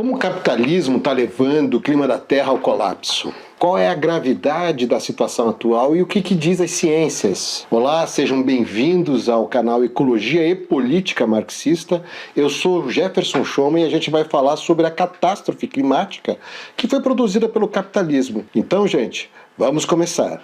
Como o capitalismo está levando o clima da Terra ao colapso? Qual é a gravidade da situação atual e o que diz as ciências? Olá, sejam bem-vindos ao canal Ecologia e Política Marxista. Eu sou Jefferson Schoma e a gente vai falar sobre a catástrofe climática que foi produzida pelo capitalismo. Então, gente, vamos começar.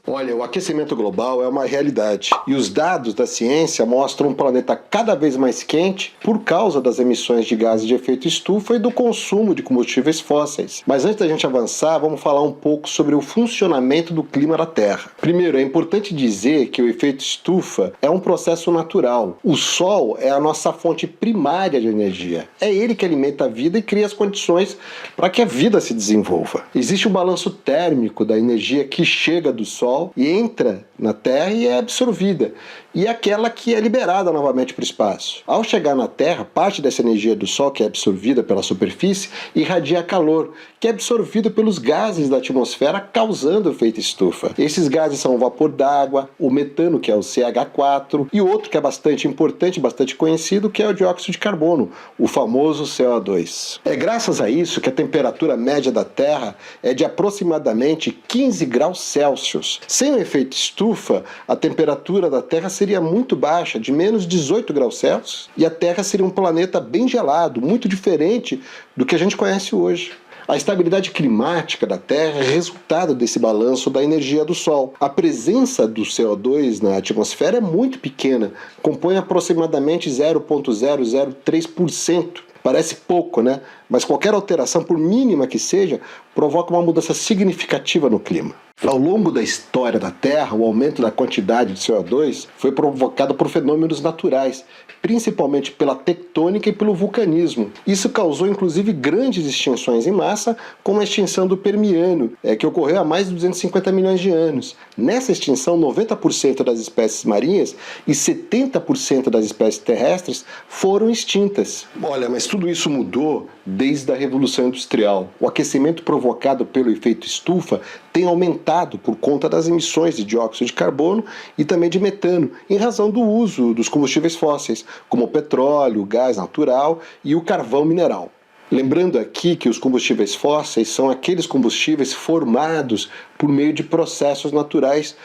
Olha, o aquecimento global é uma realidade e os dados da ciência mostram um planeta cada vez mais quente por causa das emissões de gases de efeito estufa e do consumo de combustíveis fósseis. Mas antes da gente avançar, vamos falar um pouco sobre o funcionamento do clima da Terra. Primeiro, é importante dizer que o efeito estufa é um processo natural. O Sol é a nossa fonte primária de energia. É ele que alimenta a vida e cria as condições para que a vida se desenvolva. Existe um balanço térmico da energia que chega do Sol e entra na Terra e é absorvida, e aquela que é liberada novamente para o espaço. Ao chegar na Terra, parte dessa energia do Sol, que é absorvida pela superfície, irradia calor, que é absorvido pelos gases da atmosfera, causando efeito estufa. Esses gases são o vapor d'água, o metano, que é o CH4, e outro que é bastante importante, bastante conhecido, que é o dióxido de carbono, o famoso CO2. É graças a isso que a temperatura média da Terra é de aproximadamente 15 graus Celsius. Sem o efeito estufa, a temperatura da Terra seria muito baixa, de menos 18 graus Celsius, e a Terra seria um planeta bem gelado, muito diferente do que a gente conhece hoje. A estabilidade climática da Terra é resultado desse balanço da energia do Sol. A presença do CO2 na atmosfera é muito pequena, compõe aproximadamente 0,003%. Parece pouco, né? Mas qualquer alteração, por mínima que seja, provoca uma mudança significativa no clima. Ao longo da história da Terra, o aumento da quantidade de CO2 foi provocado por fenômenos naturais, principalmente pela tectônica e pelo vulcanismo. Isso causou inclusive grandes extinções em massa, como a extinção do Permiano, que ocorreu há mais de 250 milhões de anos. Nessa extinção, 90% das espécies marinhas e 70% das espécies terrestres foram extintas. Olha, mas tudo isso mudou desde a Revolução Industrial. O aquecimento provocado pelo efeito estufa tem aumentado por conta das emissões de dióxido de carbono e também de metano, em razão do uso dos combustíveis fósseis, como o petróleo, o gás natural e o carvão mineral. Lembrando aqui que os combustíveis fósseis são aqueles combustíveis formados por meio de processos naturais,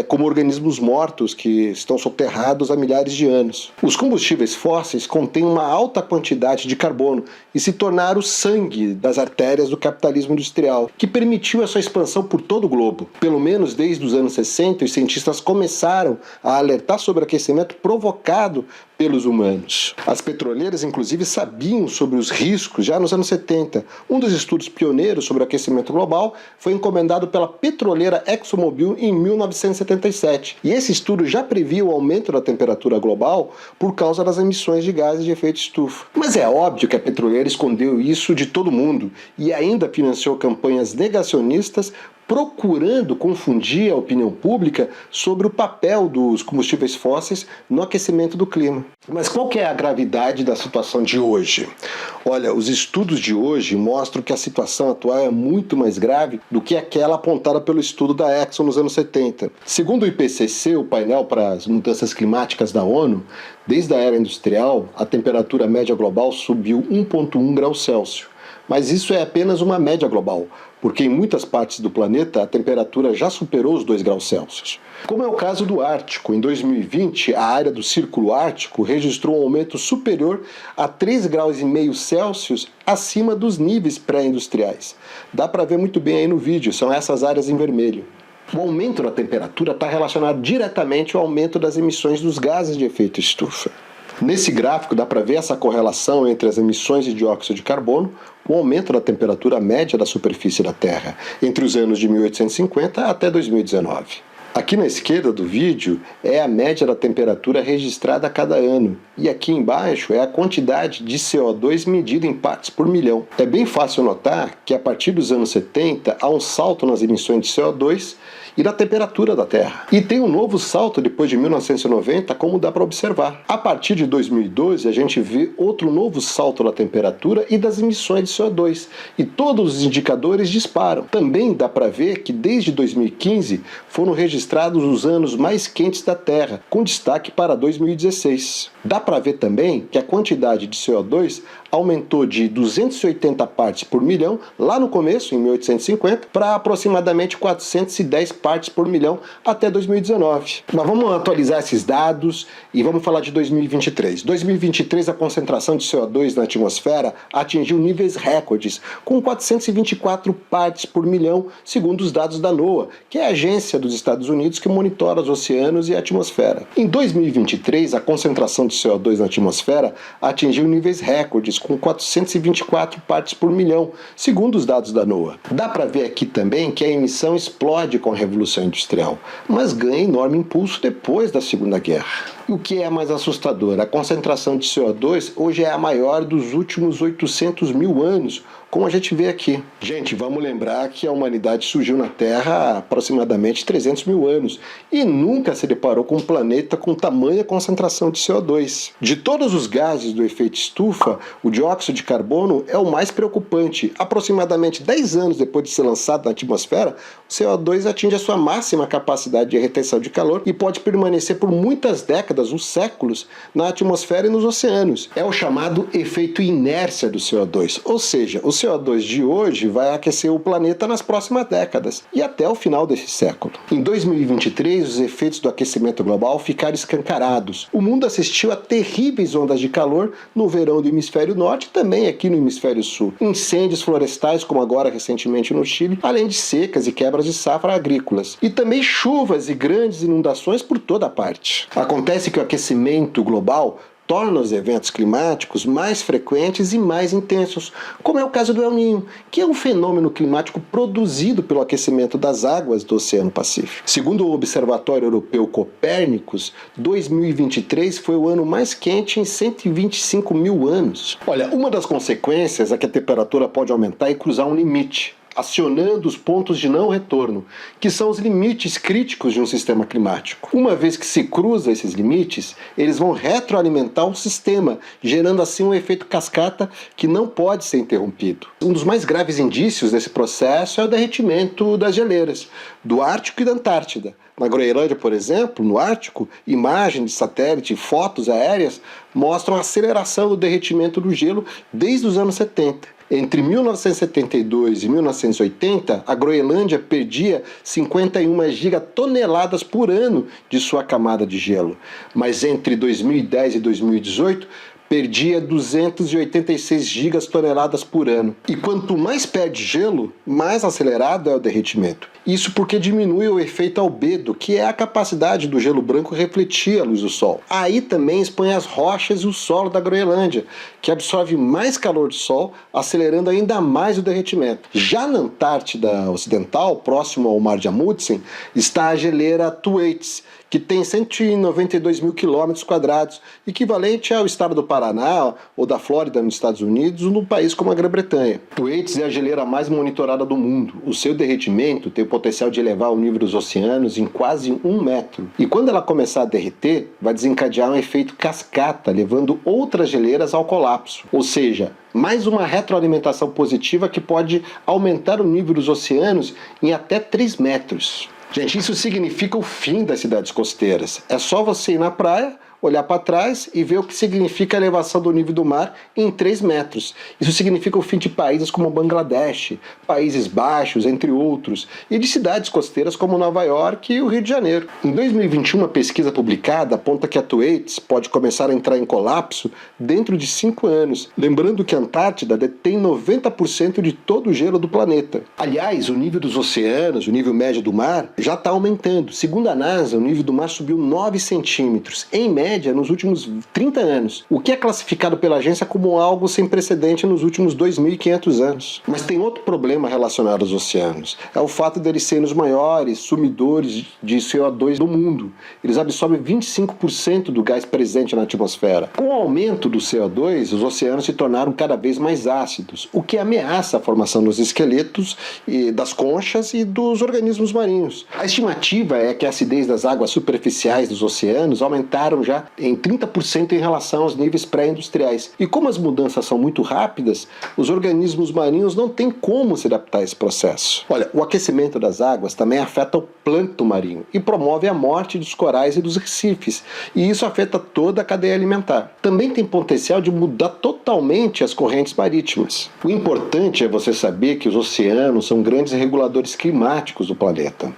como organismos mortos que estão soterrados há milhares de anos. Os combustíveis fósseis contêm uma alta quantidade de carbono e se tornaram o sangue das artérias do capitalismo industrial, que permitiu a sua expansão por todo o globo. Pelo menos desde os anos 60, os cientistas começaram a alertar sobre o aquecimento provocado pelos humanos. As petroleiras, inclusive, sabiam sobre os riscos já nos anos 70. Um dos estudos pioneiros sobre o aquecimento global foi encomendado pela petroleira ExxonMobil em 1977. E esse estudo já previa o aumento da temperatura global por causa das emissões de gases de efeito estufa. Mas é óbvio que a petroleira escondeu isso de todo mundo e ainda financiou campanhas negacionistas procurando confundir a opinião pública sobre o papel dos combustíveis fósseis no aquecimento do clima. Mas qual que é a gravidade da situação de hoje? Olha, os estudos de hoje mostram que a situação atual é muito mais grave do que aquela apontada pelo estudo da Exxon nos anos 70. Segundo o IPCC, o painel para as mudanças climáticas da ONU, desde a era industrial, a temperatura média global subiu 1,1 graus Celsius. Mas isso é apenas uma média global, porque em muitas partes do planeta a temperatura já superou os 2 graus Celsius. Como é o caso do Ártico, em 2020 a área do Círculo Ártico registrou um aumento superior a 3,5 graus Celsius acima dos níveis pré-industriais. Dá para ver muito bem aí no vídeo, são essas áreas em vermelho. O aumento da temperatura está relacionado diretamente ao aumento das emissões dos gases de efeito estufa. Nesse gráfico dá para ver essa correlação entre as emissões de dióxido de carbono, o aumento da temperatura média da superfície da Terra, entre os anos de 1850 até 2019. Aqui na esquerda do vídeo é a média da temperatura registrada a cada ano, e aqui embaixo é a quantidade de CO2 medida em partes por milhão. É bem fácil notar que a partir dos anos 70 há um salto nas emissões de CO2 e na temperatura da Terra. E tem um novo salto depois de 1990, como dá para observar. A partir de 2012, a gente vê outro novo salto na temperatura e das emissões de CO2, e todos os indicadores disparam. Também dá para ver que desde 2015 foram registrados os anos mais quentes da Terra, com destaque para 2016. Dá para ver também que a quantidade de CO2 aumentou de 280 partes por milhão lá no começo, em 1850, para aproximadamente 410 partes por milhão até 2019. Mas vamos atualizar esses dados e vamos falar de 2023. 2023, a concentração de CO2 na atmosfera atingiu níveis recordes, com 424 partes por milhão, segundo os dados da NOAA, que é a agência dos Estados Unidos que monitora os oceanos e a atmosfera. Em 2023, a concentração de CO2 na atmosfera atingiu níveis recordes, com 424 partes por milhão, segundo os dados da NOAA. Dá para ver aqui também que a emissão explode com a Revolução Industrial, mas ganha enorme impulso depois da Segunda Guerra. E o que é mais assustador? A concentração de CO2 hoje é a maior dos últimos 800 mil anos, como a gente vê aqui. Gente, vamos lembrar que a humanidade surgiu na Terra há aproximadamente 300 mil anos e nunca se deparou com um planeta com tamanha concentração de CO2. De todos os gases do efeito estufa, o dióxido de carbono é o mais preocupante. Aproximadamente 10 anos depois de ser lançado na atmosfera, o CO2 atinge a sua máxima capacidade de retenção de calor e pode permanecer por muitas décadas, uns séculos, na atmosfera e nos oceanos. É o chamado efeito inércia do CO2, ou seja, o CO2 de hoje vai aquecer o planeta nas próximas décadas e até o final desse século. Em 2023, os efeitos do aquecimento global ficaram escancarados. O mundo assistiu a terríveis ondas de calor no verão do hemisfério norte e também aqui no hemisfério sul. Incêndios florestais, como agora recentemente no Chile, além de secas e quebras de safra agrícolas. E também chuvas e grandes inundações por toda parte. Acontece que o aquecimento global torna os eventos climáticos mais frequentes e mais intensos, como é o caso do El Niño, que é um fenômeno climático produzido pelo aquecimento das águas do Oceano Pacífico. Segundo o Observatório Europeu Copérnicos, 2023 foi o ano mais quente em 125 mil anos. Olha, uma das consequências é que a temperatura pode aumentar e cruzar um limite, acionando os pontos de não retorno, que são os limites críticos de um sistema climático. Uma vez que se cruza esses limites, eles vão retroalimentar o sistema, gerando assim um efeito cascata que não pode ser interrompido. Um dos mais graves indícios desse processo é o derretimento das geleiras, do Ártico e da Antártida. Na Groenlândia, por exemplo, no Ártico, imagens de satélite e fotos aéreas mostram a aceleração do derretimento do gelo desde os anos 70. Entre 1972 e 1980, a Groenlândia perdia 51 gigatoneladas por ano de sua camada de gelo. Mas entre 2010 e 2018, perdia 286 gigatoneladas por ano. E quanto mais perde gelo, mais acelerado é o derretimento. Isso porque diminui o efeito albedo, que é a capacidade do gelo branco refletir a luz do sol. Aí também expõe as rochas e o solo da Groenlândia, que absorve mais calor do sol, acelerando ainda mais o derretimento. Já na Antártida Ocidental, próximo ao Mar de Amundsen, está a geleira Thwaites, que tem 192 mil quilômetros quadrados, equivalente ao estado do Paraná ou da Flórida nos Estados Unidos ou num país como a Grã-Bretanha. Thwaites é a geleira mais monitorada do mundo. O seu derretimento tem o potencial de elevar o nível dos oceanos em quase 1 metro. E quando ela começar a derreter, vai desencadear um efeito cascata, levando outras geleiras ao colapso. Ou seja, mais uma retroalimentação positiva que pode aumentar o nível dos oceanos em até 3 metros. Gente, isso significa o fim das cidades costeiras. É só você ir na praia, olhar para trás e ver o que significa a elevação do nível do mar em 3 metros. Isso significa o fim de países como Bangladesh, Países Baixos, entre outros, e de cidades costeiras como Nova York e o Rio de Janeiro. Em 2021, uma pesquisa publicada aponta que a Thwaites pode começar a entrar em colapso dentro de 5 anos. Lembrando que a Antártida detém 90% de todo o gelo do planeta. Aliás, o nível dos oceanos, o nível médio do mar, já está aumentando. Segundo a NASA, o nível do mar subiu 9 centímetros, em média, média nos últimos 30 anos, o que é classificado pela agência como algo sem precedente nos últimos 2.500 anos. Mas tem outro problema relacionado aos oceanos, é o fato deles serem os maiores sumidores de CO2 do mundo. Eles absorvem 25% do gás presente na atmosfera. Com o aumento do CO2, os oceanos se tornaram cada vez mais ácidos, o que ameaça a formação dos esqueletos, das conchas e dos organismos marinhos. A estimativa é que a acidez das águas superficiais dos oceanos aumentaram já em 30% em relação aos níveis pré-industriais. E como as mudanças são muito rápidas, os organismos marinhos não têm como se adaptar a esse processo. Olha, o aquecimento das águas também afeta o plâncton marinho e promove a morte dos corais e dos recifes, e isso afeta toda a cadeia alimentar. Também tem potencial de mudar totalmente as correntes marítimas. O importante é você saber que os oceanos são grandes reguladores climáticos do planeta.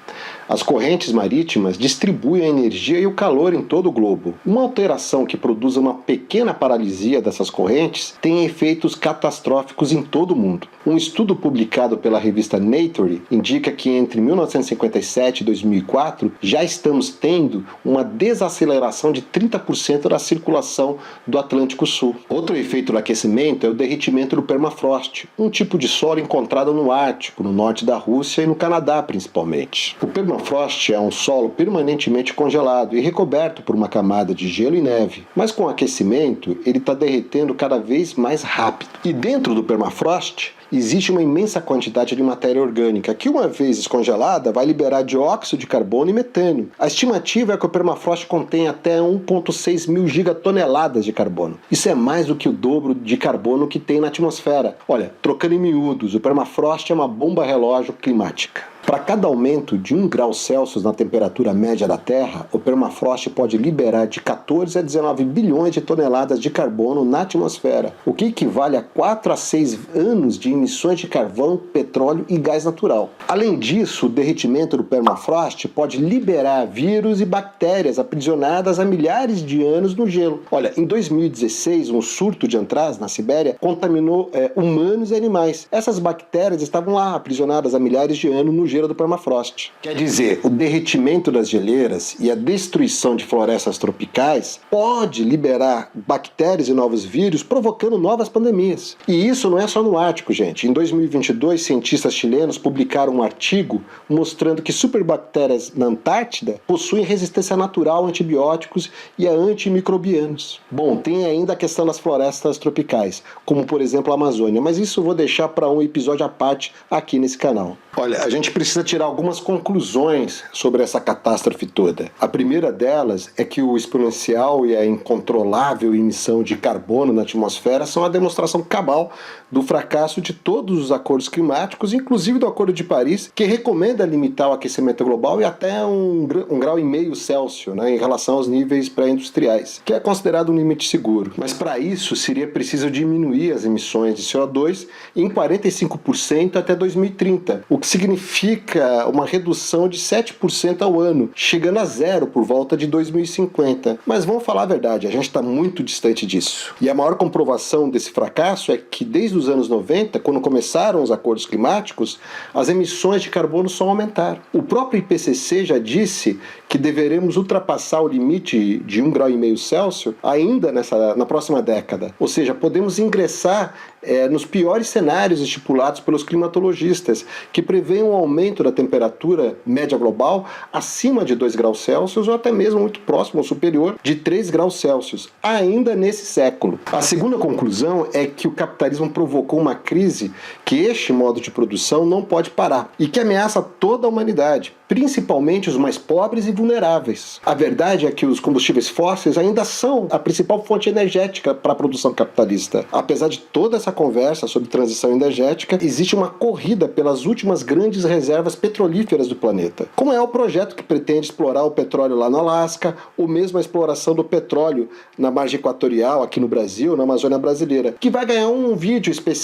As correntes marítimas distribuem a energia e o calor em todo o globo. Uma alteração que produza uma pequena paralisia dessas correntes tem efeitos catastróficos em todo o mundo. Um estudo publicado pela revista Nature indica que entre 1957 e 2004 já estamos tendo uma desaceleração de 30% da circulação do Atlântico Sul. Outro efeito do aquecimento é o derretimento do permafrost, um tipo de solo encontrado no Ártico, no norte da Rússia e no Canadá principalmente. O permafrost é um solo permanentemente congelado e recoberto por uma camada de gelo e neve, mas com o aquecimento ele está derretendo cada vez mais rápido. E dentro do permafrost existe uma imensa quantidade de matéria orgânica que, uma vez descongelada, vai liberar dióxido de carbono e metano. A estimativa é que o permafrost contém até 1,6 mil gigatoneladas de carbono. Isso é mais do que o dobro de carbono que tem na atmosfera. Olha, trocando em miúdos, o permafrost é uma bomba relógio climática. Para cada aumento de 1 grau Celsius na temperatura média da Terra, o permafrost pode liberar de 14 a 19 bilhões de toneladas de carbono na atmosfera, o que equivale a 4 a 6 anos de emissões de carvão, petróleo e gás natural. Além disso, o derretimento do permafrost pode liberar vírus e bactérias aprisionadas há milhares de anos no gelo. Olha, em 2016, um surto de antraz na Sibéria contaminou humanos e animais. Essas bactérias estavam lá aprisionadas há milhares de anos no gelo do permafrost. Quer dizer, o derretimento das geleiras e a destruição de florestas tropicais pode liberar bactérias e novos vírus, provocando novas pandemias. E isso não é só no Ártico, gente. Em 2022, cientistas chilenos publicaram um artigo mostrando que superbactérias na Antártida possuem resistência natural a antibióticos e a antimicrobianos. Bom, tem ainda a questão das florestas tropicais, como por exemplo a Amazônia, mas isso eu vou deixar para um episódio à parte aqui nesse canal. Olha, a gente precisa tirar algumas conclusões sobre essa catástrofe toda. A primeira delas é que o exponencial e a incontrolável emissão de carbono na atmosfera são a demonstração cabal do fracasso de todos os acordos climáticos, inclusive do Acordo de Paris, que recomenda limitar o aquecimento global e até 1,5 grau Celsius, em relação aos níveis pré-industriais, que é considerado um limite seguro. Mas para isso seria preciso diminuir as emissões de CO2 em 45% até 2030, o que significa uma redução de 7% ao ano, chegando a zero por volta de 2050. Mas vamos falar a verdade, a gente está muito distante disso. E a maior comprovação desse fracasso é que desde os anos 90, quando começaram os acordos climáticos, as emissões de carbono só aumentaram. O próprio IPCC já disse que deveremos ultrapassar o limite de 1,5 grau Celsius ainda na próxima década. Ou seja, podemos ingressar nos piores cenários estipulados pelos climatologistas, que prevêem um aumento da temperatura média global acima de 2 graus Celsius ou até mesmo muito próximo ou superior de 3 graus Celsius, ainda nesse século. A segunda conclusão é que o capitalismo provocou uma crise que este modo de produção não pode parar e que ameaça toda a humanidade, principalmente os mais pobres e vulneráveis. A verdade é que os combustíveis fósseis ainda são a principal fonte energética para a produção capitalista. Apesar de toda essa conversa sobre transição energética, existe uma corrida pelas últimas grandes reservas petrolíferas do planeta, como é o projeto que pretende explorar o petróleo lá no Alasca, ou mesmo a exploração do petróleo na margem equatorial aqui no Brasil, na Amazônia brasileira, que vai ganhar um vídeo específico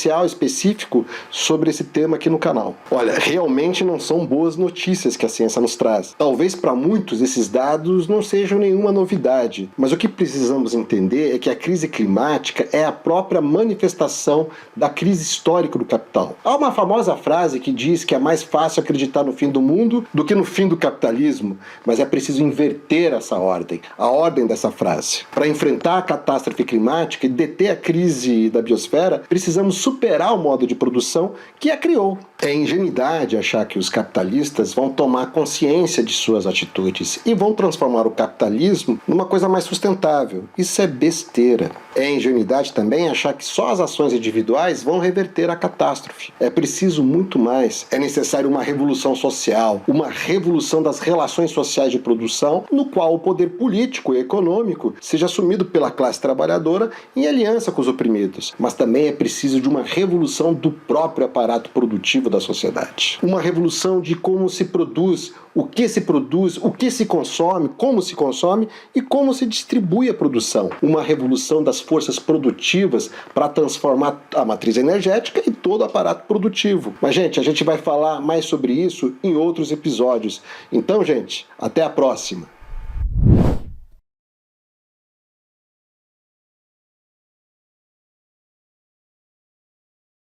específico sobre esse tema aqui no canal. Olha, realmente não são boas notícias que a ciência nos traz. Talvez para muitos esses dados não sejam nenhuma novidade, mas o que precisamos entender é que a crise climática é a própria manifestação da crise histórica do capital. Há uma famosa frase que diz que é mais fácil acreditar no fim do mundo do que no fim do capitalismo, mas é preciso inverter essa ordem, a ordem dessa frase. Para enfrentar a catástrofe climática e deter a crise da biosfera, precisamos superar o modo de produção que a criou. É ingenuidade achar que os capitalistas vão tomar consciência de suas atitudes e vão transformar o capitalismo numa coisa mais sustentável. Isso é besteira. É ingenuidade também achar que só as ações individuais vão reverter a catástrofe. É preciso muito mais. É necessário uma revolução social, uma revolução das relações sociais de produção, no qual o poder político e econômico seja assumido pela classe trabalhadora em aliança com os oprimidos. Mas também é preciso de uma revolução do próprio aparato produtivo da sociedade. Uma revolução de como se produz, o que se consome, como se consome e como se distribui a produção. Uma revolução das forças produtivas para transformar a matriz energética e todo o aparato produtivo. Mas, gente, a gente vai falar mais sobre isso em outros episódios. Então, gente, até a próxima.